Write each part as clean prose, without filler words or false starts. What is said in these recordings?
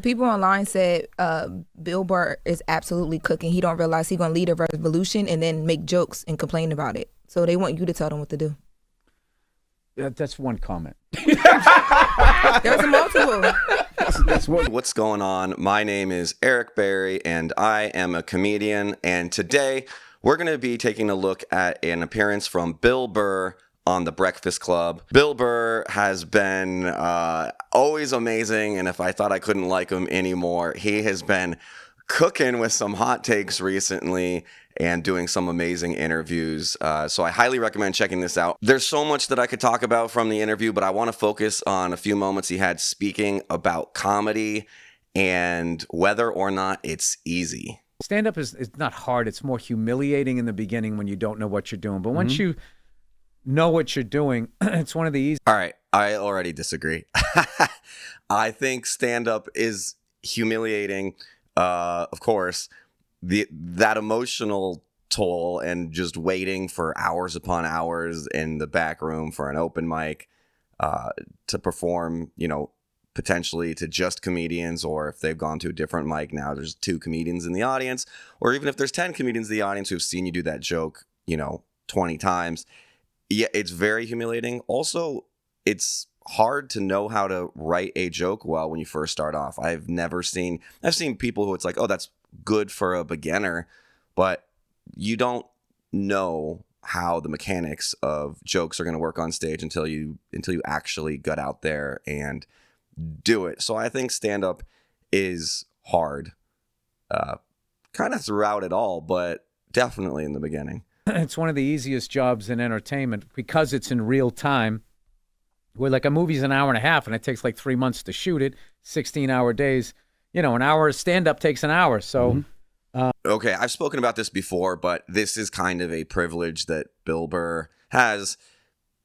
People online said Bill Burr is absolutely cooking. He don't realize he's gonna lead a revolution and then make jokes and complain about it. So they want you to tell them what to do. That's one comment. There's multiple. That's what's going on. My name is Eric Berry, and I am a comedian. And today we're going to be taking a look at an appearance from Bill Burr on The Breakfast Club. Bill Burr has been always amazing, and if I thought I couldn't like him anymore, he has been cooking with some hot takes recently and doing some amazing interviews. So I highly recommend checking this out. There's so much that I could talk about from the interview, but I want to focus on a few moments he had speaking about comedy and whether or not it's easy. Stand-up is not hard. It's more humiliating in the beginning when you don't know what you're doing. But once you know what you're doing, it's one of the easy. All right, I already disagree. I think stand-up is humiliating, of course. That emotional toll and just waiting for hours upon hours in the back room for an open mic to perform, potentially to just comedians, or if they've gone to a different mic now, there's 2 comedians in the audience, or even if there's 10 comedians in the audience who've seen you do that joke, 20 times. Yeah, it's very humiliating. Also, it's hard to know how to write a joke well when you first start off. I've seen people who it's like, oh, that's good for a beginner, but you don't know how the mechanics of jokes are going to work on stage until you actually get out there and do it. So I think stand-up is hard, kind of throughout it all, but definitely in the beginning. It's one of the easiest jobs in entertainment because it's in real time. Where like a movie's an hour and a half and it takes like 3 months to shoot it, 16-hour days. An hour of stand-up takes an hour. So, okay, I've spoken about this before, but this is kind of a privilege that Bill Burr has,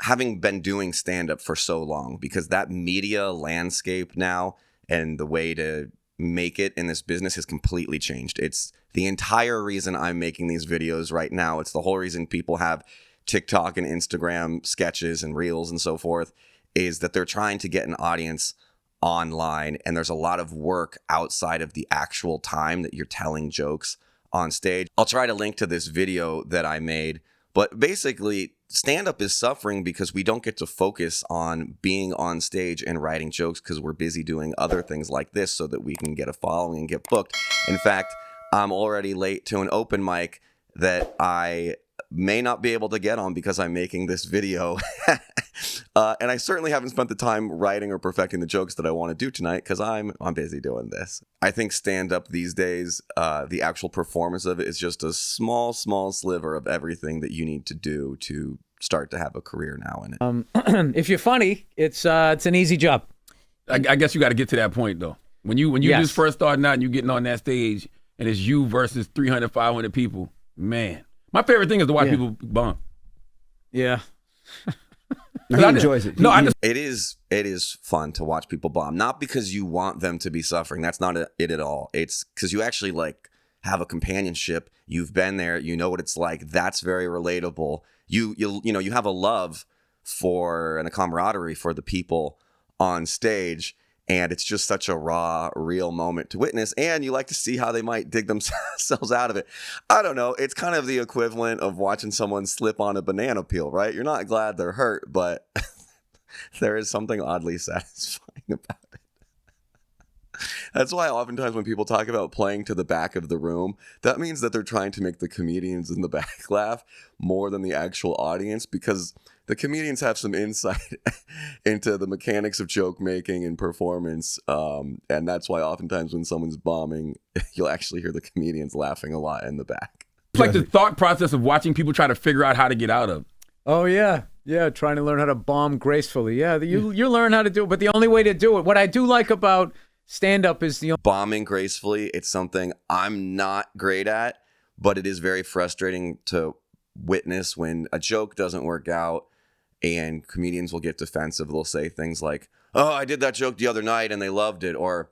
having been doing stand-up for so long, because that media landscape now and the way to make it in this business has completely changed. It's the entire reason I'm making these videos right now. It's the whole reason people have TikTok and Instagram sketches and reels and so forth, is that they're trying to get an audience online, and there's a lot of work outside of the actual time that you're telling jokes on stage. I'll try to link to this video that I made, but basically stand-up is suffering because we don't get to focus on being on stage and writing jokes because we're busy doing other things like this so that we can get a following and get booked. In fact, I'm already late to an open mic that I may not be able to get on because I'm making this video. And I certainly haven't spent the time writing or perfecting the jokes that I want to do tonight because I'm busy doing this. I think stand-up these days, the actual performance of it is just a small sliver of everything that you need to do to start to have a career now in it. If you're funny, it's an easy job. I guess you got to get to that point, though. When you just first starting out and you're getting on that stage and it's you versus 300, 500 people, man. My favorite thing is to watch people bomb. Yeah. He enjoys it. It is fun to watch people bomb. Not because you want them to be suffering. That's not it at all. It's because you actually have a companionship. You've been there. You know what it's like. That's very relatable. You have a love for and a camaraderie for the people on stage. And it's just such a raw, real moment to witness. And you like to see how they might dig themselves out of it. I don't know. It's kind of the equivalent of watching someone slip on a banana peel, right? You're not glad they're hurt, but there is something oddly satisfying about it. That's why oftentimes when people talk about playing to the back of the room, that means that they're trying to make the comedians in the back laugh more than the actual audience, because the comedians have some insight into the mechanics of joke making and performance. And that's why oftentimes when someone's bombing, you'll actually hear the comedians laughing a lot in the back. It's like the thought process of watching people try to figure out how to get out of. Oh, yeah. Yeah, trying to learn how to bomb gracefully. Yeah, you learn how to do it, but the only way to do it, what I do like about stand-up is bombing gracefully. It's something I'm not great at, but it is very frustrating to witness when a joke doesn't work out and comedians will get defensive. They'll say things like, oh, I did that joke the other night and they loved it. Or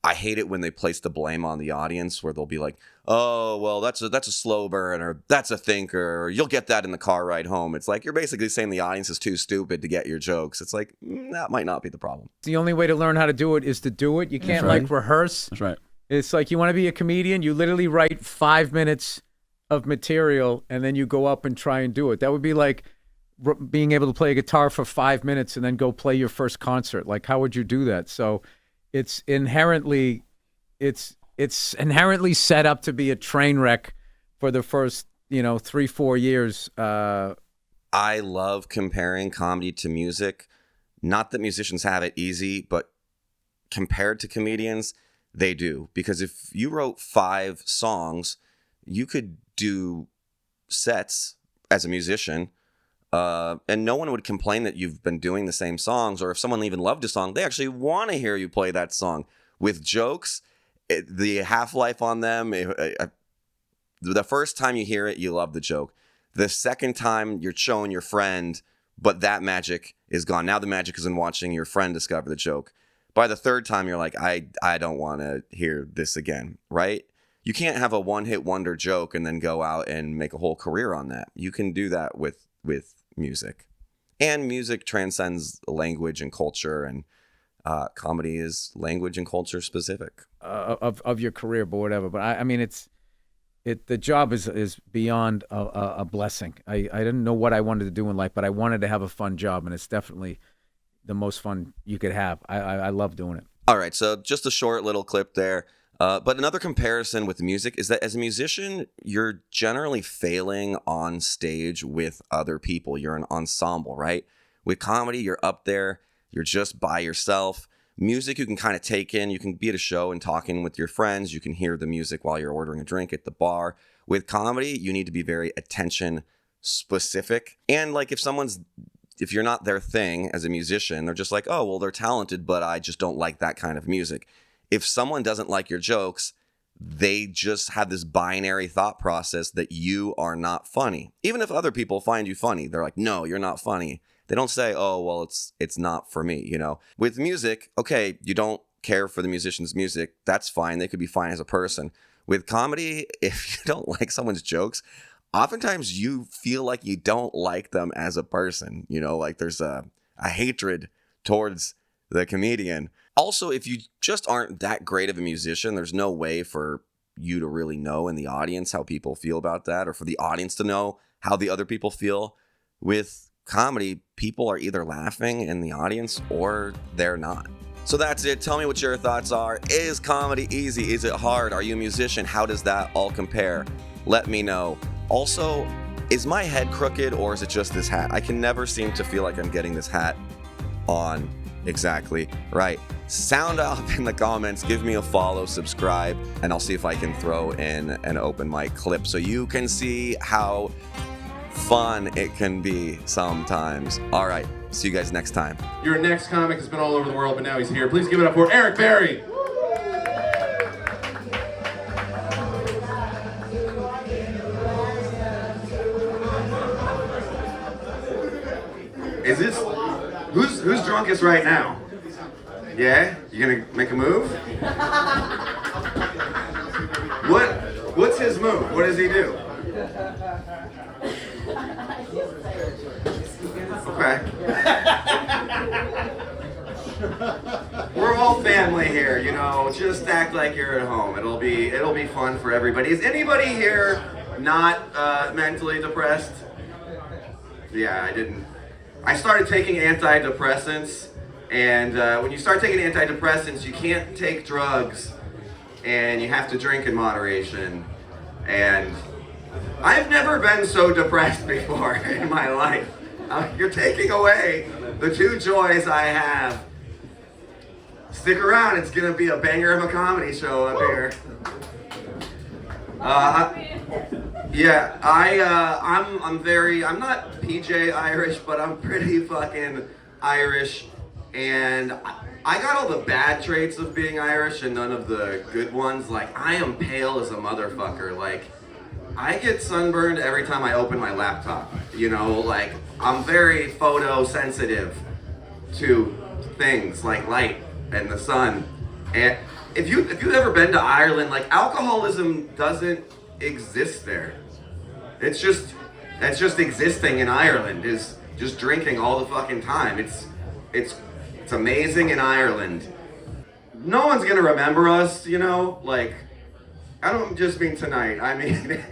I hate it when they place the blame on the audience, where they'll be like, "Oh, well, that's a slow burn, or that's a thinker, or you'll get that in the car ride home." It's like you're basically saying the audience is too stupid to get your jokes. It's like that might not be the problem. The only way to learn how to do it is to do it. You can't like rehearse. That's right. It's like you want to be a comedian, you literally write 5 minutes of material and then you go up and try and do it. That would be like being able to play a guitar for 5 minutes and then go play your first concert. Like, how would you do that? So it's inherently set up to be a train wreck for the first 3-4 years. I love comparing comedy to music. Not that musicians have it easy, but compared to comedians, they do. Because if you wrote 5 songs, you could do sets as a musician, and no one would complain that you've been doing the same songs. Or if someone even loved a song, they actually want to hear you play that song. With jokes, the half-life on them, the first time you hear it, you love the joke. The second time, you're showing your friend, but that magic is gone. Now the magic is in watching your friend discover the joke. By the third time, you're like, I don't want to hear this again, right? You can't have a one-hit wonder joke and then go out and make a whole career on that. You can do that with music. And music transcends language and culture, and comedy is language and culture specific. Of your career, but whatever. But I mean, the job is beyond a blessing. I didn't know what I wanted to do in life, but I wanted to have a fun job, and it's definitely the most fun you could have. I love doing it. All right, so just a short little clip there. But another comparison with music is that as a musician, you're generally failing on stage with other people. You're an ensemble, right? With comedy, you're up there. You're just by yourself. Music, you can kind of take in. You can be at a show and talking with your friends. You can hear the music while you're ordering a drink at the bar. With comedy, you need to be very attention specific. And like if you're not their thing as a musician, they're just like, oh, well, they're talented, but I just don't like that kind of music. If someone doesn't like your jokes, they just have this binary thought process that you are not funny. Even if other people find you funny, they're like, no, you're not funny. They don't say, oh, well, it's not for me, With music, okay, you don't care for the musician's music. That's fine. They could be fine as a person. With comedy, if you don't like someone's jokes, oftentimes you feel like you don't like them as a person. Like there's a hatred towards the comedian. Also, if you just aren't that great of a musician, there's no way for you to really know in the audience how people feel about that, or for the audience to know how the other people feel. With comedy, people are either laughing in the audience or they're not. So that's it. Tell me what your thoughts are. Is comedy easy? Is it hard? Are you a musician? How does that all compare? Let me know. Also, is my head crooked or is it just this hat? I can never seem to feel like I'm getting this hat on exactly right. Sound off in the comments. Give me a follow, subscribe, and I'll see if I can throw in an open mic clip so you can see how fun it can be sometimes. All right, see you guys next time. Your next comic has been all over the world, but now he's here. Please give it up for Eric Berry. Is this who's drunkest right now? Yeah? You gonna make a move? What's his move? What does he do? Okay. We're all family here, just act like you're at home. It'll be fun for everybody. Is anybody here not mentally depressed? Yeah, I started taking antidepressants, and when you start taking antidepressants, you can't take drugs, and you have to drink in moderation. And I've never been so depressed before in my life. You're taking away the two joys I have. Stick around, it's gonna be a banger of a comedy show up here. I'm not PJ Irish, but I'm pretty fucking Irish, and I got all the bad traits of being Irish and none of the good ones. Like, I am pale as a motherfucker. Like, I get sunburned every time I open my laptop. Like, I'm very photosensitive to things like light and the sun. And if you've ever been to Ireland, like alcoholism doesn't exist there. It's just existing in Ireland is just drinking all the fucking time. It's amazing in Ireland. No one's gonna remember us, you know, like. I don't just mean tonight. I mean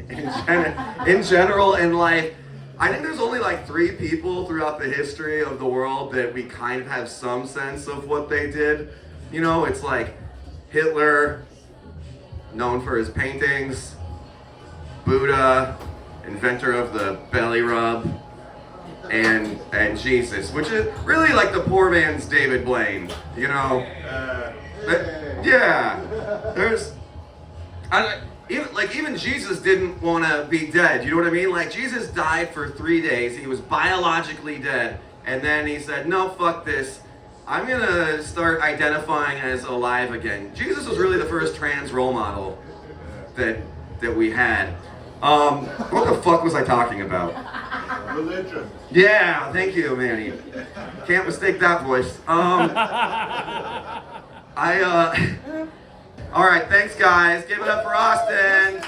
in general in life. I think there's only like 3 people throughout the history of the world that we kind of have some sense of what they did. You know, it's like Hitler, known for his paintings, Buddha, inventor of the belly rub, and Jesus, which is really like the poor man's David Blaine. You know, yeah. There's. Even Jesus didn't want to be dead. You know what I mean? Like Jesus died for 3 days. He was biologically dead, and then he said, "No, fuck this. I'm gonna start identifying as alive again." Jesus was really the first trans role model that we had. What the fuck was I talking about? Religion. Yeah, thank you, Manny. Can't mistake that voice. All right, thanks, guys. Give it up for Austin.